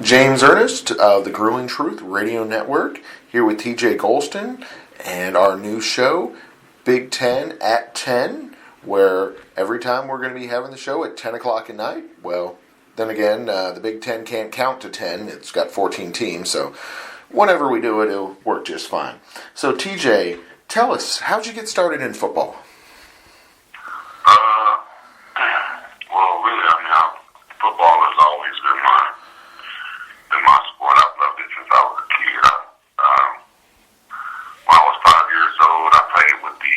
James Ernest of the Grueling Truth Radio Network, here with T.J.Gholston and our new show, Big Ten at 10, where every time we're going to be having the show at 10 o'clock at night. Well, then again, the Big Ten can't count to 10. It's got 14 teams, so whenever we do it, it'll work just fine. So, TJ, tell us, how'd you get started in football? Football has always been my sport. I've loved it since I was a kid. When I was 5 years old, I played with the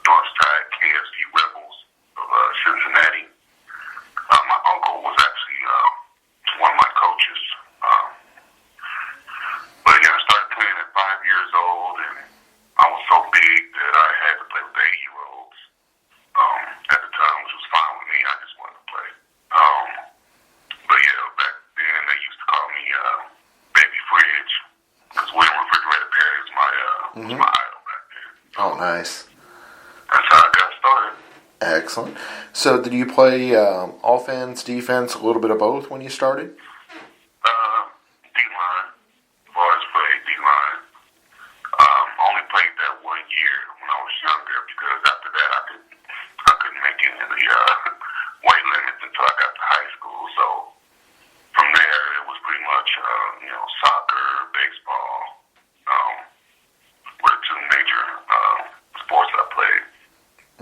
Northside KFC Rebels of Cincinnati. My uncle was actually one of my coaches. But yeah, I started playing at 5 years old, and I was so big that I had to play with 80-year-olds at the time, which was fine with me. I just wanted to play. But yeah, back then they used to call me Baby Fridge, because William Refrigerator Perry was my idol back then. Oh, nice. That's how I got started. Excellent. So did you play offense, defense, a little bit of both when you started? D-line. As far as play, D-line. Only played that 1 year when I was younger, because after that I couldn't make it in the weight limits until I got to high school. So from there, it was pretty much, soccer, baseball, were the two major sports I played.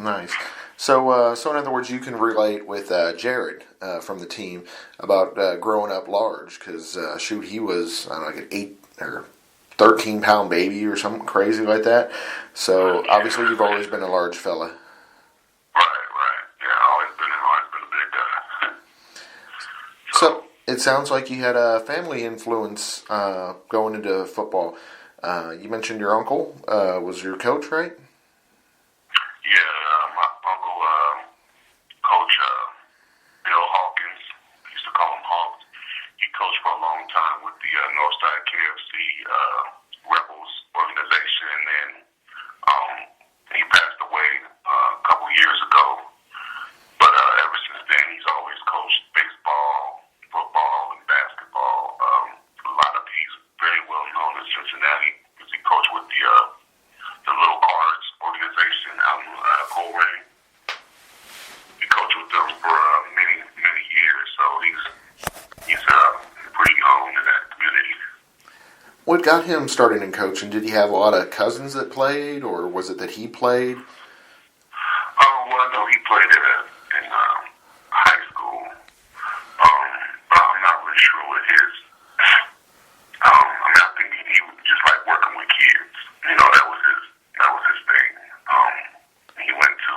Nice. So in other words, you can relate with Jared from the team about growing up large, because he was, I don't know, like an 8 or 13-pound baby or something crazy like that. So obviously, you've always been a large fella. Right. Yeah, always been a big guy. So it sounds like you had a family influence going into football. You mentioned your uncle was your coach, right? Yeah, my uncle, Coach Bill Hawkins, we used to call him Hawks. He coached for a long time with the Northside KFC Rebels organization, and he passed away a couple years ago. But ever since then, he's always coached baseball, football, and basketball. He's very well known in Cincinnati because he coached with the Little Cards organization out in Coleraine. He coached with them for many years, so he's pretty known in that community. What got him started in coaching? Did he have a lot of cousins that played, or was it that he played? Well, no, he played in high school. But I'm not really sure what his. I think he just like working with kids. That was his thing. He went to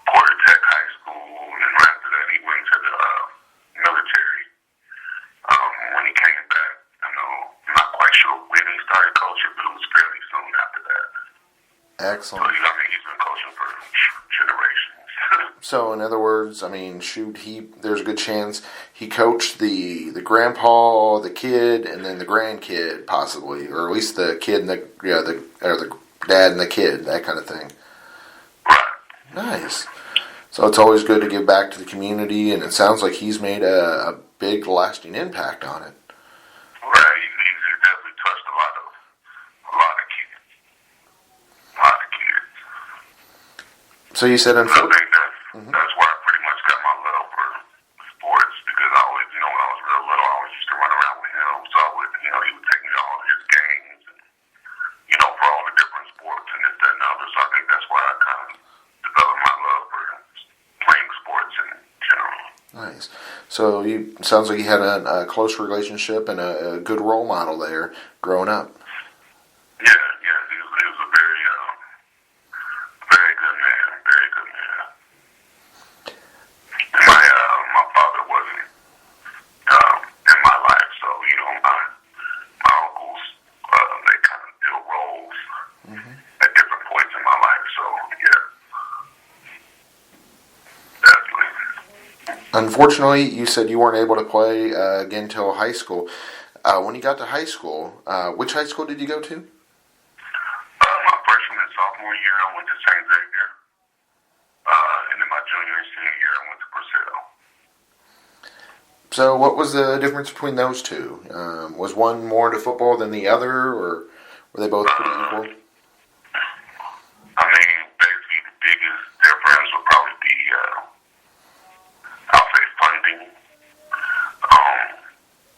Porter Tech High School, and then after that, he went to the military. When he came back, I'm not quite sure when he started coaching, but it was fairly soon after that. Excellent. So, he's been coaching for generations. So, in other words, there's a good chance he coached the grandpa, the kid, and then the grandkid, possibly, or at least the kid and the dad and the kid, that kind of thing. Right. Nice. So it's always good to give back to the community, and it sounds like he's made a big, lasting impact on it. Right. He's definitely touched a lot of kids. A lot of kids. So you said I think that's where I pretty much got my love for sports, because I always, when I was real little, I always used to run around with him. So he would take me to all of his games, and, for all the different sports and this, that, and other. So I think that's why I kind of developed my love for playing sports in general. Nice. So sounds like you had a close relationship and a good role model there growing up. Yeah. He was a very good man. Very good man. And my father wasn't in my life, so my uncles they kind of fill roles at different points in my life. So yeah, definitely. Unfortunately, you said you weren't able to play again till high school. When you got to high school, which high school did you go to? My freshman and sophomore year, I went to St. Xavier. And then my junior and senior year, I went to Purcell. So what was the difference between those two? Was one more into football than the other, or were they both pretty equal? I mean, basically the biggest difference would probably be, I'll say funding.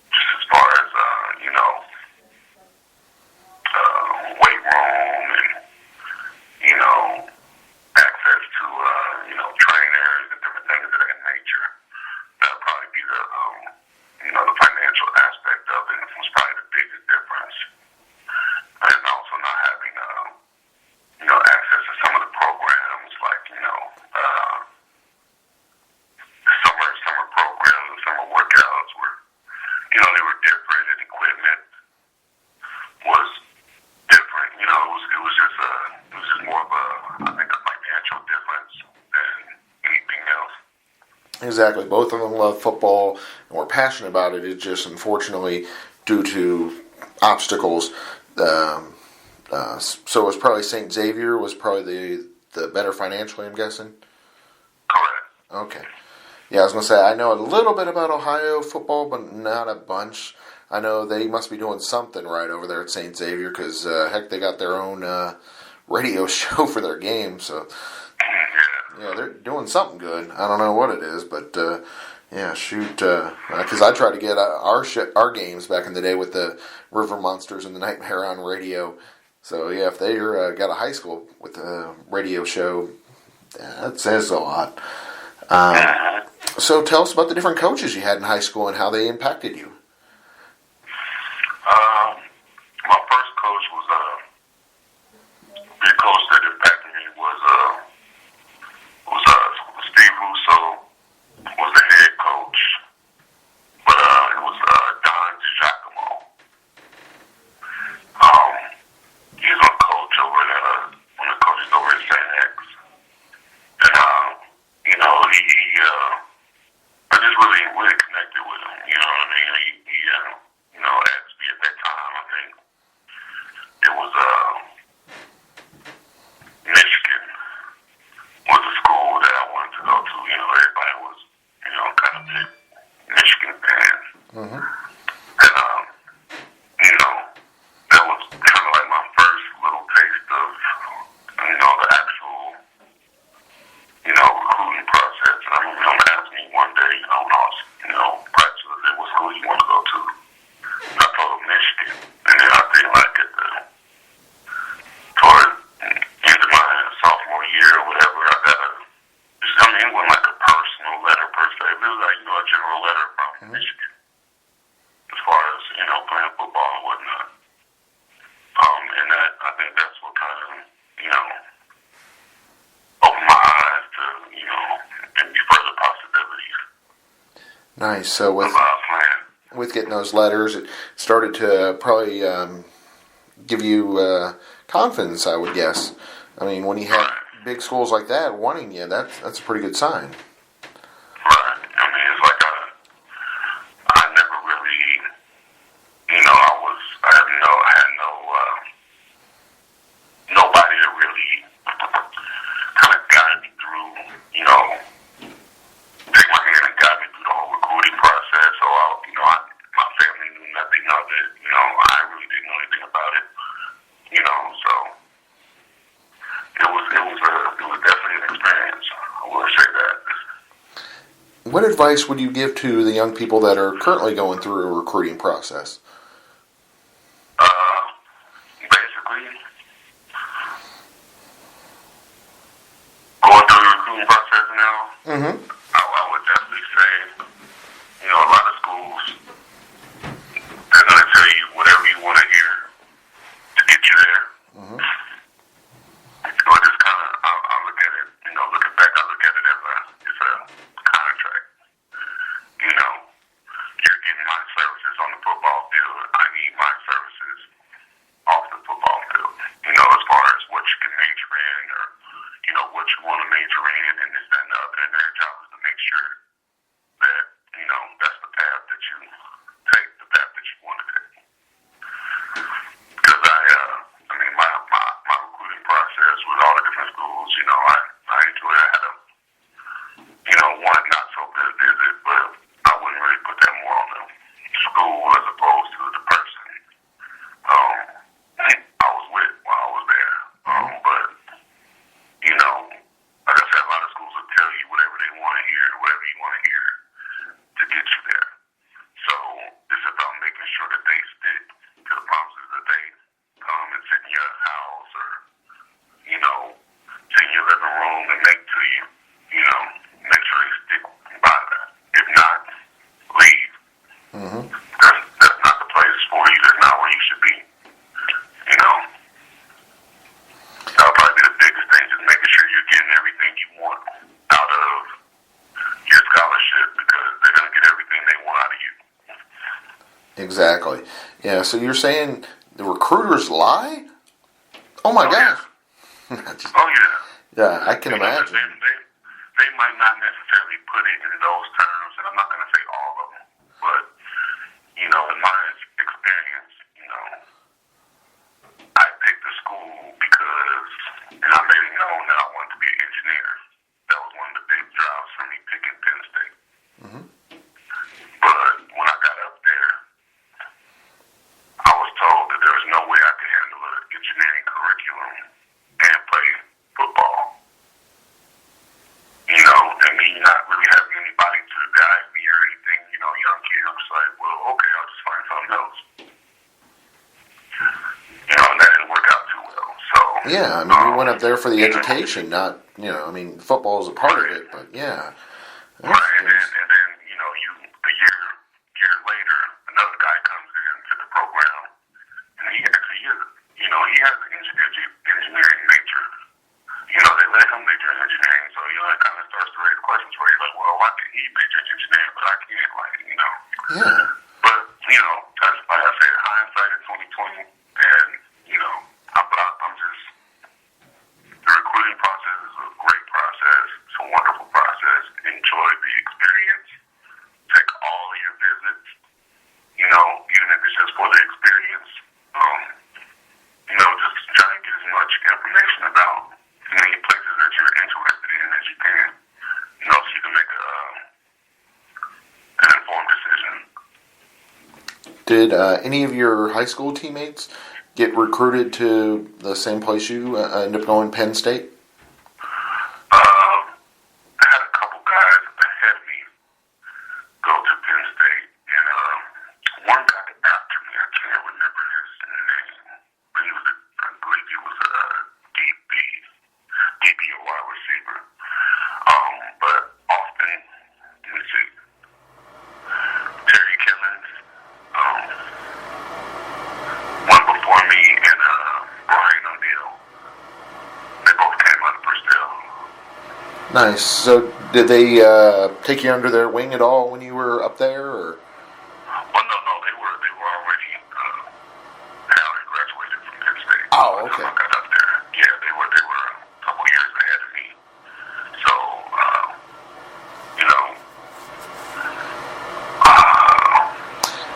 Just as far as, weight room and, access to, trainers and different things of that nature. That would probably be the financial aspect of it was probably the biggest difference. And also not having, access to some of the programs like, the summer programs, summer workouts were, they were different and equipment was different. It was just more of I think a financial difference than anything else. Exactly. Both of them love football and were passionate about it. It's just unfortunately due to obstacles. So it was probably St. Xavier was probably the better financially, I'm guessing? Correct. Okay. Yeah, I was going to say, I know a little bit about Ohio football, but not a bunch. I know they must be doing something right over there at St. Xavier because, heck, they got their own radio show for their game. So, yeah, they're doing something good. I don't know what it is, but, yeah, shoot. Because I tried to get our games back in the day with the River Monsters and the Nightmare on radio. So, yeah, if they got a high school with a radio show, that says a lot. So tell us about the different coaches you had in high school and how they impacted you. My first coach was the coach that impacted me was Steve Russo was the head coach, but it was Don DiGiacomo. He's a coach over at one of the coaches over at St. X, and I just really connected with him. You know what I mean? He asked me at that time. I think it was Michigan was the school that I wanted to go to. Everybody was kind of big Michigan fans, and that was kind of like my first little taste of the actual recruiting process. And I remember him asking me one day, when I was, practicing, what school you want to go to? And I told him Michigan. And then I think toward the end of my sophomore year or whatever, I got it wasn't like a personal letter per se. It was like, a general letter from Michigan as far as, playing football and whatnot. And that, I think that's what kind of, opened my eyes to, maybe further possibilities. Nice. So with getting those letters, it started to probably give you confidence, I would guess. I mean, when you have big schools like that wanting you, that's a pretty good sign. Right. I mean, it's like I never really, I had nobody that really kind of guided me through, take my hand and guide me through the whole recruiting process. So, my family knew nothing of it. I really didn't know anything about it. So it was definitely an experience. I will say that. What advice would you give to the young people that are currently going through a recruiting process? Basically, going through the recruiting process now, I would definitely say, a lot of schools, they're going to tell you whatever you want to hear to get you there. So I just kind of, I look at it, looking back, I look at it as it's a contract. You're getting my services on the football field. I need my services off the football field. As far as what you can major in or, what you want to major in and this, that, and the other. And their job is to make sure that, that's the path that you take, the path that you want to take. Because my recruiting process with all the different schools, I enjoyed it. I had a, one not so good visit, but I wouldn't really put that Mm-hmm. That's not the place for you. That's not where you should be. You know, that'll probably be the biggest thing. Just making sure you're getting everything you want out of your scholarship, because they're going to get everything they want out of you. Exactly. Yeah. So you're saying the recruiters lie? Oh my gosh. Yeah. Oh yeah. Yeah, I can imagine. They might not necessarily put it in those terms, and I'm not going to say all of them, but, you know, in my experience, you know, I picked the school because, and I made it known that I wanted to be an engineer. That was one of the big drives for me picking Penn State. Mm-hmm. But when I got up there, I was told that there was no way I could handle an engineering curriculum and play football. You know, and me not really having anybody to guide me or anything, you know, young kid, I'm just like, well, okay, I'll just find something else. You know, and that didn't work out too well. So yeah, I mean, you went up there for the education, not, you know, I mean, football is a part of it, but yeah. Right, and then, you know, a year later, another guy comes into the program, and he actually is, you know, he has an engineering major. You know, they let him major in engineering, so, you know, it kind of starts to raise questions where you're like, well, why can he major in engineering, but I can't, like, you know. Yeah. But, you know, that's, like I said, hindsight is 2020, and, you know, I'm just, the recruiting process is a great process. It's a wonderful process. Enjoy the experience. Take all of your visits, you know, even if it's just for the experience. You know, just try and get as much information about as many places that you're interested in as you can, you know, so you can make an informed decision. Did any of your high school teammates get recruited to the same place you end up going, Penn State? I had a couple guys ahead of me go to Penn State, and one guy after me, I can't remember his name, but I believe he was a DB or wide receiver. But often, let me see, Terry Killens, one before me, and Brian O'Neill. They both came out of Bristol. Nice. So did they take you under their wing at all when you were up there, or? Well, no, they were already had already graduated from Penn State. Oh, okay. When I got up there, yeah, they were a couple years ahead of me. So, you know,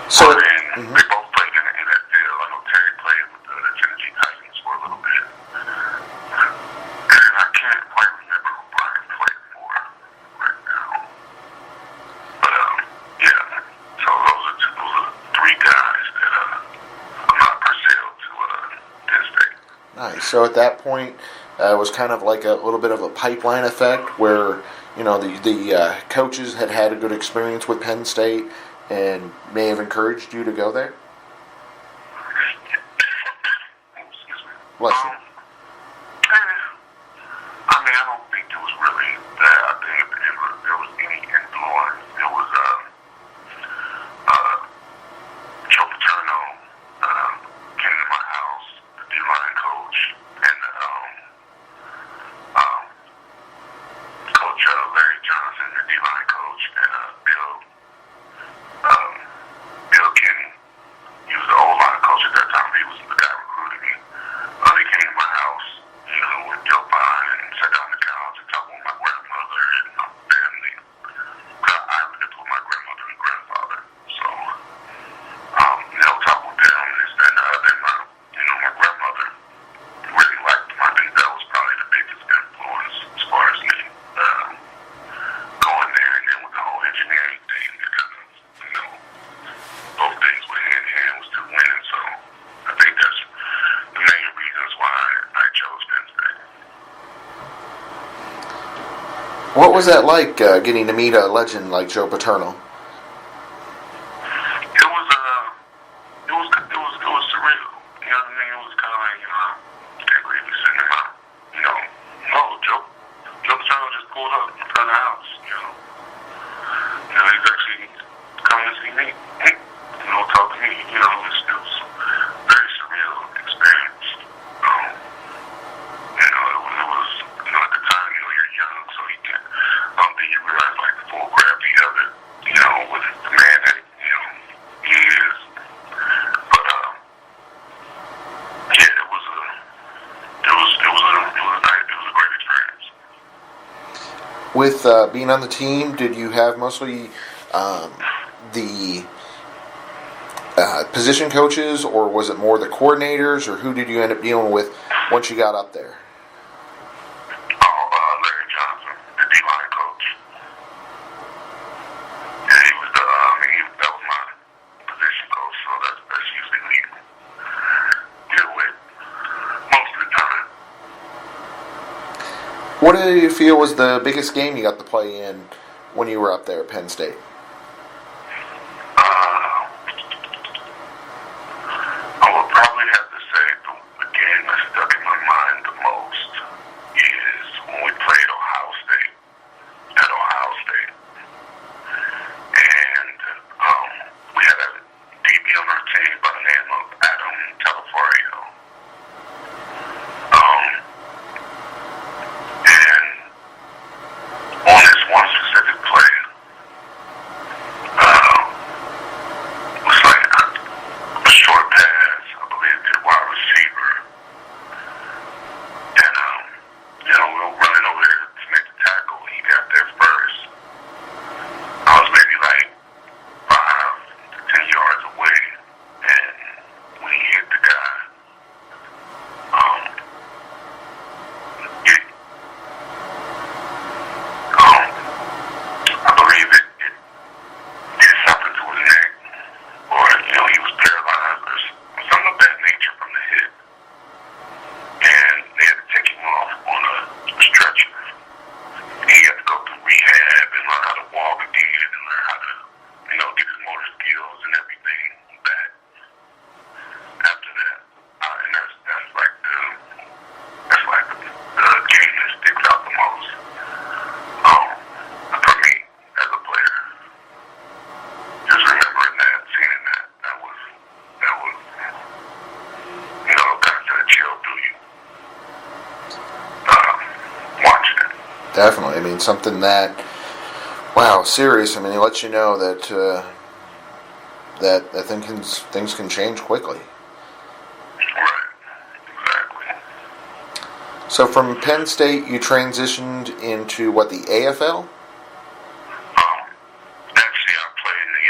So and they both played in that field. I know Terry played with the Tennessee Titans for a little bit, and I can't quite remember who Brian played for right now. But yeah, so those are three guys that I'm not pursued to Penn State. nice. So at that point, it was kind of like a little bit of a pipeline effect where, you know, the coaches had a good experience with Penn State and may have encouraged you to go there? Excuse me. Bless you. I mean, I don't think it was really that. I think if there was any influence, it was Joe Paterno came to my house, the D-line coach, and Coach Larry Johnson, the D-line coach, and Bill Kenny. He was the O-line coach at that time. He was the guy recruiting me. They came to my house, you know, with Joe Pine, and sat down on the couch and talked with my grandmother and my family. I lived with my grandmother and grandfather, so you know, talk with them and this, that, and the other. My grandmother really liked him. I think that was probably the biggest influence as far as me going there, and then with the whole engineering thing, it kind of, you know, both things went hand in hand, was still winning. So I think that's the main reasons why I chose Penn State. What was that like, getting to meet a legend like Joe Paterno? It was surreal. You know what I mean? It was kind of like, can't believe he's sitting there. You know, no, Joe Paterno just pulled up in front of the house. You know, he's actually coming to see me. it was a very surreal experience. It was, at the time, you're young, so you can't, I don't think you realize, like, the full gravity of it, with the man that, he is. But, yeah, it was a great experience. With being on the team, did you have mostly the position coaches, or was it more the coordinators, or who did you end up dealing with once you got up there? Larry Johnson, the D-line coach. Yeah, he was that was my position coach, so that's usually who you deal with most of the time. What do you feel was the biggest game you got to play in when you were up there at Penn State? I would probably have to say the game that stuck in my mind the most is when we played Ohio State at Ohio State. And we had a DB on our team by the name of Adam Telefario. And on this one specific play, it was like a short pass, I believe, to the wide receiver. And, we were running over there to make the tackle. He got there first. I was maybe like 5 to 10 yards away. And when he hit the guy, I believe it did something to his neck. Or, he was paralyzed or something of that nature from the hip. And they had to take him off on a stretcher. He had to go through rehab and learn how to walk again and learn how to, get his motor skills and everything back. After that, and that's like the game that sticks out the most. For me as a player, just remembering that, seeing that was kind of sent a chill through you. Watching it. Definitely. I mean, something that, wow, serious. I mean, it lets you know that that things can change quickly. Right. Exactly. So from Penn State, you transitioned into what, the AFL? Actually, I played in the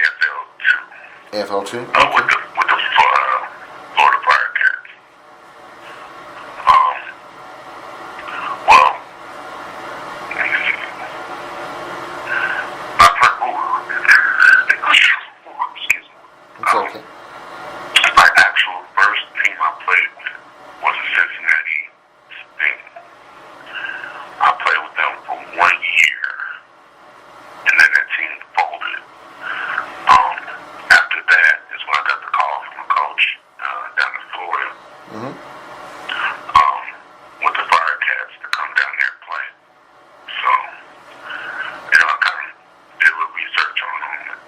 AFL 2. AFL too? With the Florida Firecats. Well, excuse me. It's okay. My actual first team I played with was the Cincinnati Sting. I played with them for 1 year, and then that team folded. After that is when I got the call from a coach down in Florida. Mm-hmm. With the Firecats to come down there and play. So, I kind of did a little research on them.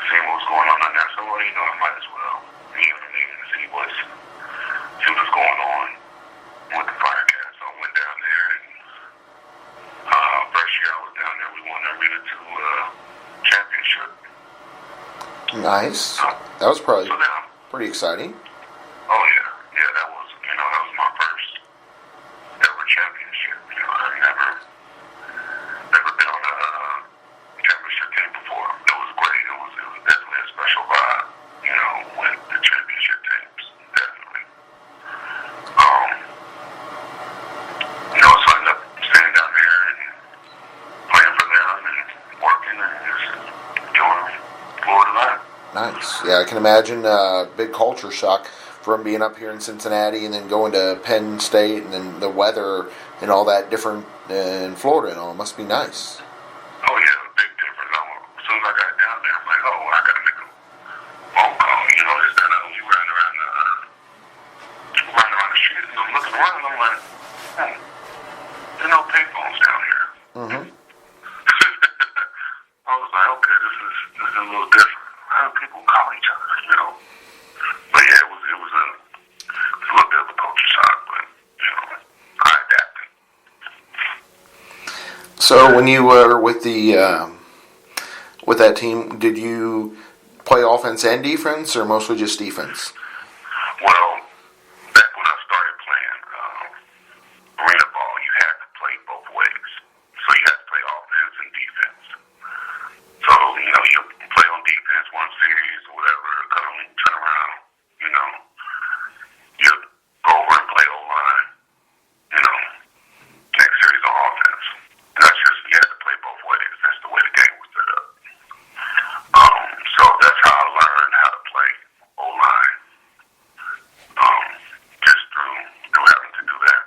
Seeing what was going on in there. So, I might as well, see what's going on with the Firecats. So I went down there, and first year I was down there, we won the Arena 2 championship. Nice. That was probably So now, pretty exciting. oh yeah, that was my first ever championship. I've never been on a championship team before. It was great. It was definitely a special vibe, with the championship teams, definitely. So I ended up staying down there and playing for them and working and just enjoying Florida life. Nice. Yeah, I can imagine big culture shock from being up here in Cincinnati and then going to Penn State, and then the weather and all that different in Florida and all. It must be nice. Oh yeah, a big difference. As soon as I got down there, I'm like, I gotta make a phone call. This that I was running around the street, and I'm looking around, and I'm like, there's no payphones down here. Mm-hmm. people call each other, you know. But yeah, it was a little bit of a culture shock, but you know, I adapted. So when you were with that team, did you play offense and defense, or mostly just defense? Well, back when I started playing arena ball, you had to play both ways. So you had to play offense and defense. So, you know, you play on defense one series or whatever, turn around, you know, you go over and play O-line, you know, next series on offense. And that's just, you had to play both ways. That's the way the game was set up. So that's how I learned how to play O-line. Just through having to do that.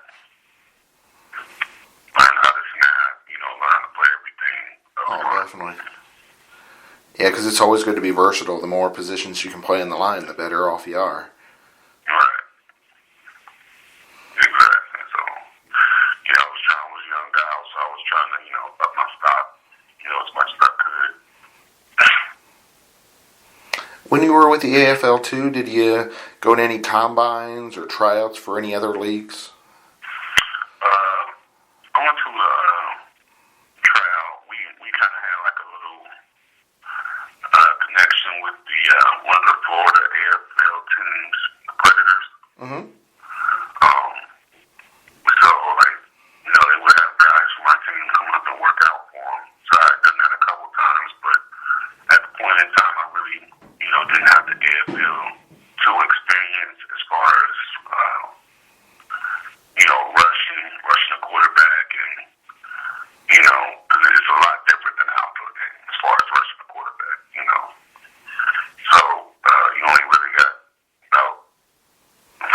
Learn how to snap, you know, learn to play everything. Definitely. Yeah, because it's always good to be versatile. The more positions you can play in the line, the better off you are. Right. Exactly. So, yeah, I was a young guy, so I was trying to, you know, up my stock, you know, as much as I could. When you were with the AFL too, did you go to any combines or tryouts for any other leagues? I went to a tryout. We kind of had like a little connection with the one of the Florida AFL teams, the Predators. Mm-hmm. So like, you know, they would have guys from my team come up and work out for them. So I'd done that a couple times, but at the point in time, I really, you know, didn't have the AFL to experience as far as, you know, rushing a quarterback and, you know, because it's a lot different than an outdoor game as far as rushing a quarterback, you know. So you only really got about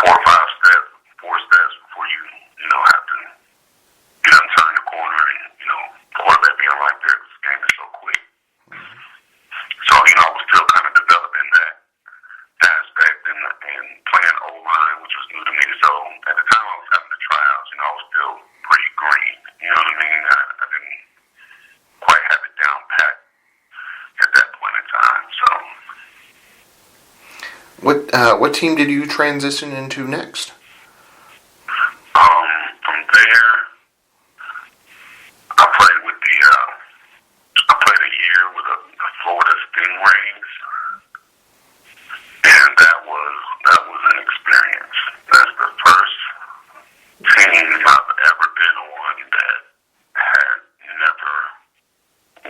4 steps before you know, have to get them turn the corner and, you know, quarterback being right there, this game is so quick. So, you know, I was still kind of developing that aspect and playing O-line, which was new to me. So at the time I was having the tryouts, you know, I was still pretty green. You know what I mean? I didn't quite have it down pat at that point in time. So What team did you transition into next? from there, I played with I played a year with the Florida Stingrays, and that was an experience. That's the first team I've ever been on that had never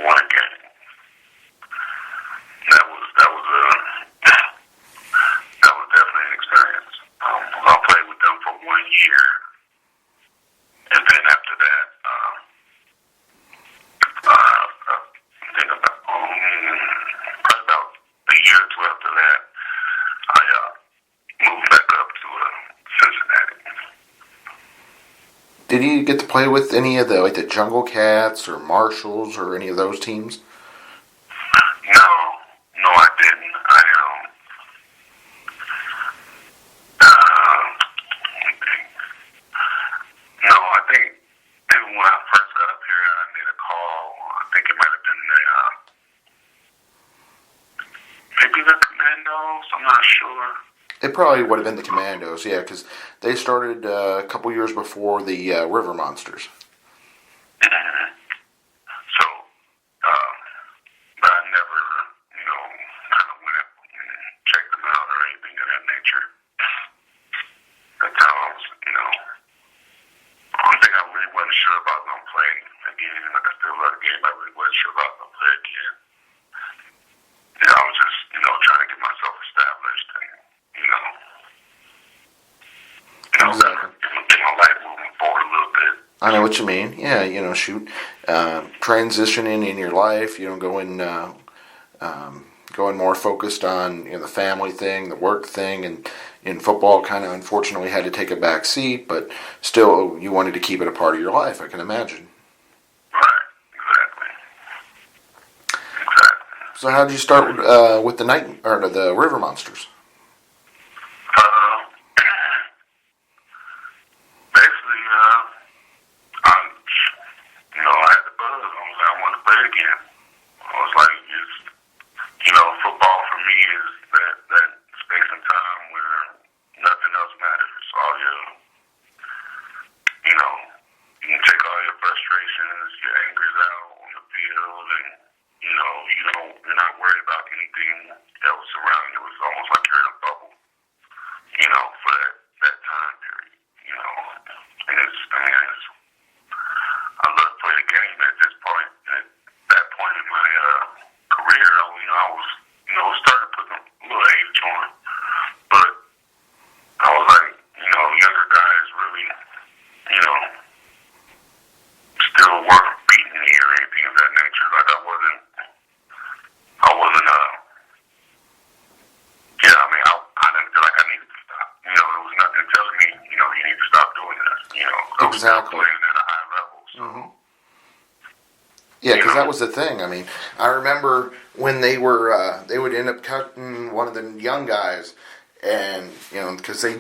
won a game. That was definitely an experience. I played with them for 1 year, and then after that, I think probably about a year or two after that, I moved back up to Cincinnati. Did you get to play with any of the Jungle Cats or Marshalls or any of those teams? No, I didn't. I think even when I first got up here, I made a call. I think it might have been maybe the Commandos. I'm not sure. It probably would have been the Commandos, yeah, because they started a couple years before the River Monsters. Mm-hmm. So, but I never, you know, kind of went up and checked them out or anything of that nature. That's how I was, you know. One thing I really wasn't sure about them playing again, like I still love the game, I really wasn't sure about them play again. Yeah, I was just, you know, trying to get myself established and, you know, Exactly. Get my life moving forward a little bit. I know what you mean. Yeah, you know, transitioning in your life, you know, going more focused on, you know, the family thing, the work thing, and in football kind of unfortunately had to take a back seat, but still you wanted to keep it a part of your life, I can imagine. Right, exactly. So how did you start with the River Monsters? Basically, you know, I had the buzz. I wanted to play again. I was like, you know, football for me like I wasn't, yeah, I mean, I didn't feel like I needed to stop. You know, there was nothing telling me, you know, you need to stop doing this. You know, I was still Exactly. playing at a high level, so. Mm-hmm. Yeah, because that was the thing. I mean, I remember when they would end up cutting one of the young guys, and you know, because they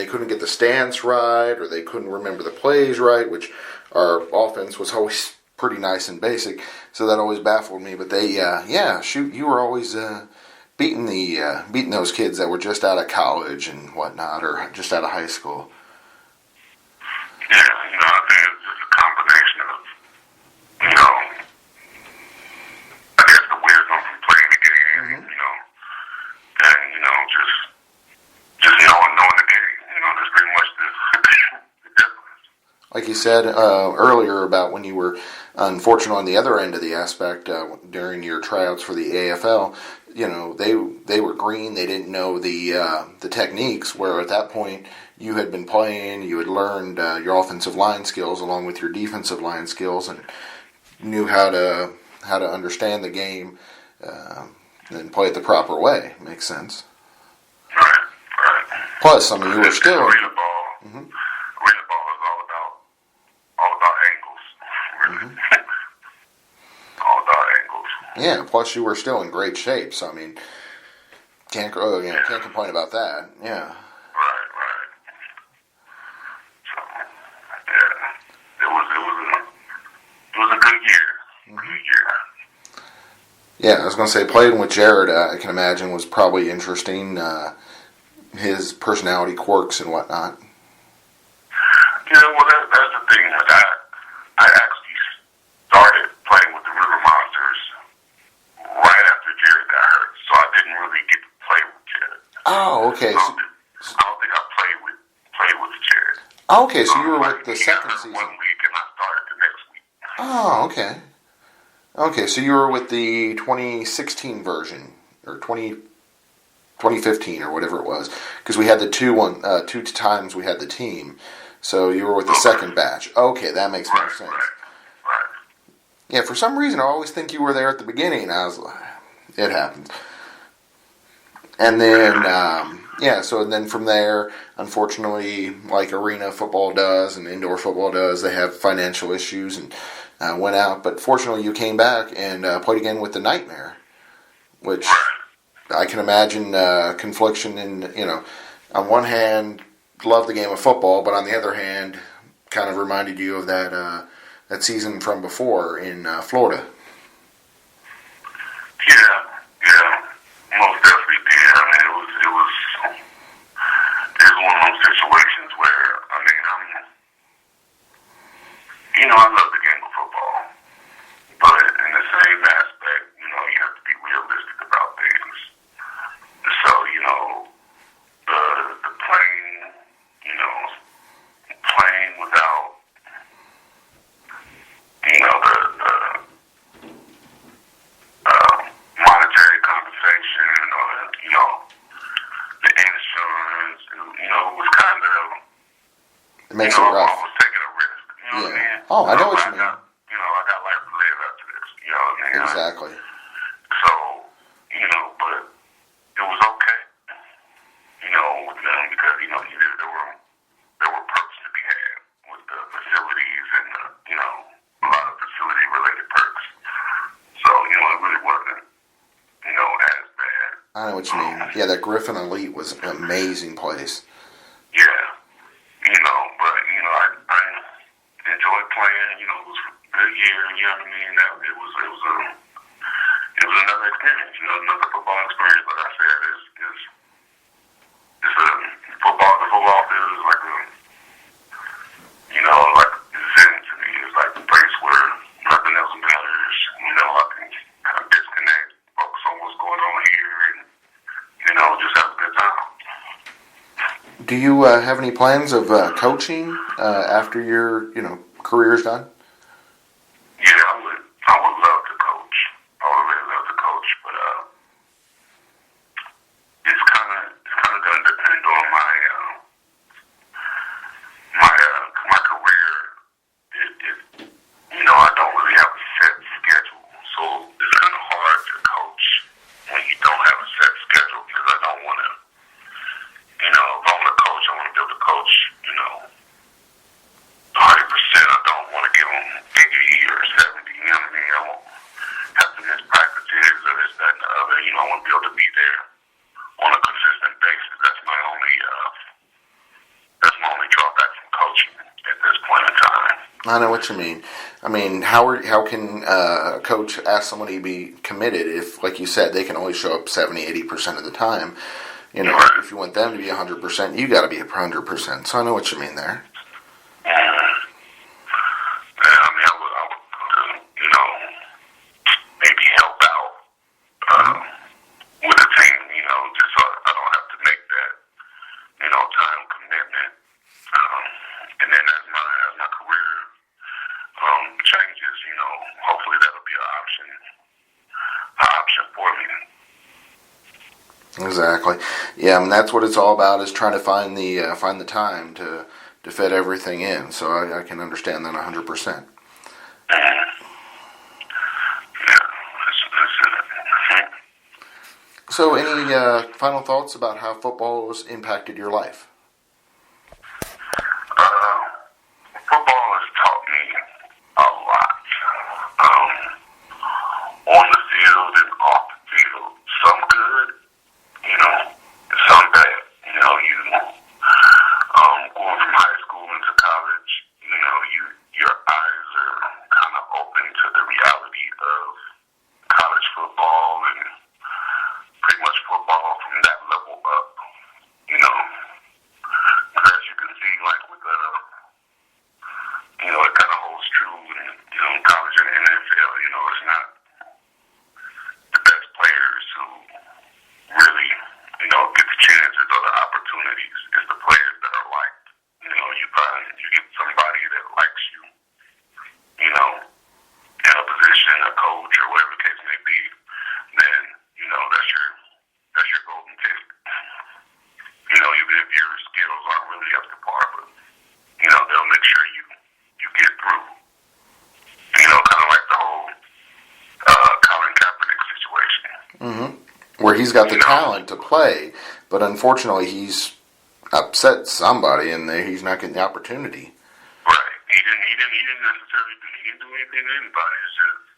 couldn't get the stance right, or they couldn't remember the plays right, which our offense was always pretty nice and basic, so that always baffled me. But they, you were always beating those kids that were just out of college and whatnot, or just out of high school. Yeah, you know, I think it's just a combination of, you know, I guess the wisdom from playing the game, you know, and, you know, just knowing the game, you know, that's pretty much the difference. Like you said earlier about when you were unfortunate on the other end of the aspect during your tryouts for the AFL, you know, they were green, they didn't know the techniques, where at that point you had been playing, you had learned your offensive line skills along with your defensive line skills, and knew how to understand the game and play it the proper way. Makes sense. Right. Plus, I mean, you were still arena ball. Arena ball is all about angles. All about angles. Yeah. Plus, you were still in great shape. So I mean, can't complain about that. Yeah. Right. So yeah, it was a good year. Good year. Yeah, I was going to say, playing with Jared, I can imagine, was probably interesting. His personality quirks and whatnot. Yeah, well, that's the thing. Like I actually started playing with the River Monsters right after Jared got hurt, so I didn't really get to play with Jared. Oh, okay. I don't think I played with Jared. Okay, so you were with the second season. 1 week, and I started the next week. Oh, okay. Okay, so you were with the 2016 version, or 2015, or whatever it was, because we had the two times we had the team. So you were with the second batch. Okay, that makes more sense. Right. Yeah, for some reason I always think you were there at the beginning. I was like, it happens. And then, so then from there, unfortunately, like arena football does and indoor football does, they have financial issues and went out. But fortunately, you came back and played again with the Nightmare, which I can imagine confliction in, you know, on one hand, love the game of football, but on the other hand, kind of reminded you of that season from before in Florida. Yeah, most definitely did. I mean, it was one of those situations where, I mean, I love the game of football, but in the same aspect, you know, you have to be realistic about things. So, you know, the playing without, you know, the monetary compensation, or, you know, the insurance, you know, was kind of, It makes it rough. I was taking a risk, you know what I mean? Oh, I know what you mean. I got life to live after this, you know what I mean? Exactly. So, you know, but it was okay, you know, with them, because, you know, there were perks to be had with the facilities and, you know, a lot of facility-related perks. So, you know, it really wasn't, you know, as bad. I know what you mean. Yeah, that Griffin Elite was an amazing place. Yeah, you know, but, you know, I enjoyed playing, you know, it was a good year, you know what I mean? It was another experience, you know, another football experience, like I said, the football field is like like zen to me. It's like the place where nothing else matters, you know, I can kind of disconnect, focus on what's going on here, and, you know, just have a good time. Do you have any plans of coaching after your, career's done? Yeah, I would love to coach. I would really love to coach, but it's kind of going to depend on my career. You know, I don't really have a set schedule, so and his practices or this, that, and the other. I want to be able to be there on a consistent basis. That's my only drawback from coaching at this point in time. I know what you mean. I mean, how can a coach ask somebody to be committed if, like you said, they can only show up 70, 80% of the time? Right. If you want them to be 100%, you got to be 100%. So I know what you mean there. Maybe help out with the team, just so I don't have to make that, time commitment. And then as my career changes, hopefully that'll be an option for me. Exactly. Yeah, I mean, that's what it's all about, is trying to find the time to fit everything in. So I can understand that 100%. So, any final thoughts about how football has impacted your life? Football has taught me a lot. On the field and off the field. Some good, some bad. Going from high school into college, your eyes are kind of open to the reality of college football and pretty much football from that level up, As you can see, like with it kind of holds true in, college and NFL, it's not the best players who really, get the chances or the opportunities. It's the players that are liked. You get somebody that likes you, in a position, a coach, or whatever the case may be, then, that's your golden ticket. Even if your skills aren't really up to par, but, they'll make sure you get through. Kind of like the whole Colin Kaepernick situation. Mm-hmm. Where he's got the talent to play, but unfortunately he's upset somebody and he's not getting the opportunity. Right. He didn't necessarily do anything to anybody. It's just,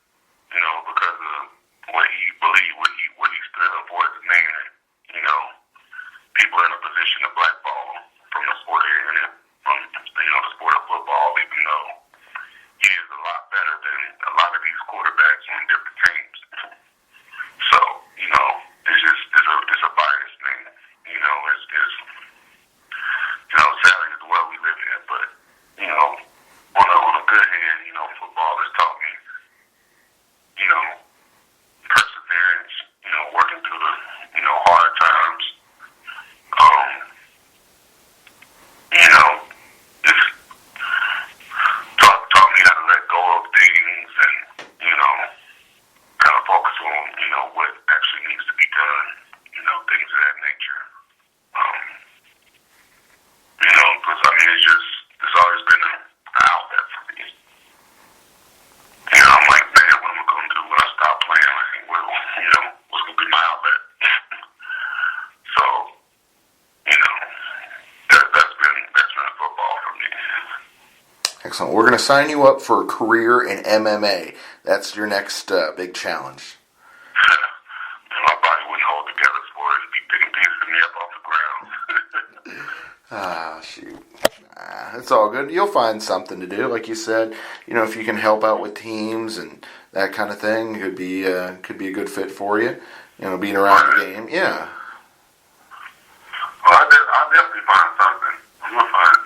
because of what he believed, what he stood up for as a man. People are in a position to blackball from the sport from the sport of football, even though he is a lot better than a lot of these quarterbacks on different teams. So, it's a bias thing. Sadly it's the world we live in, but on a good hand, football has taught me, perseverance, working through the, hard times. It's taught me how to let go of things and, kind of focus on, what actually needs to be done, things of that nature. Because it's always been an outlet for me. I'm like, man, what am I going to do when I stop playing? What's going to be my outlet? So, that's been football for me. Excellent. We're going to sign you up for a career in MMA. That's your next big challenge. My body wouldn't hold together for it. It'd be picking pieces of me up off the ground. Shoot. It's all good. You'll find something to do. Like you said, if you can help out with teams and that kind of thing, could be a good fit for you. Being around the game. Yeah. Well, I'll definitely find something. I'm going to find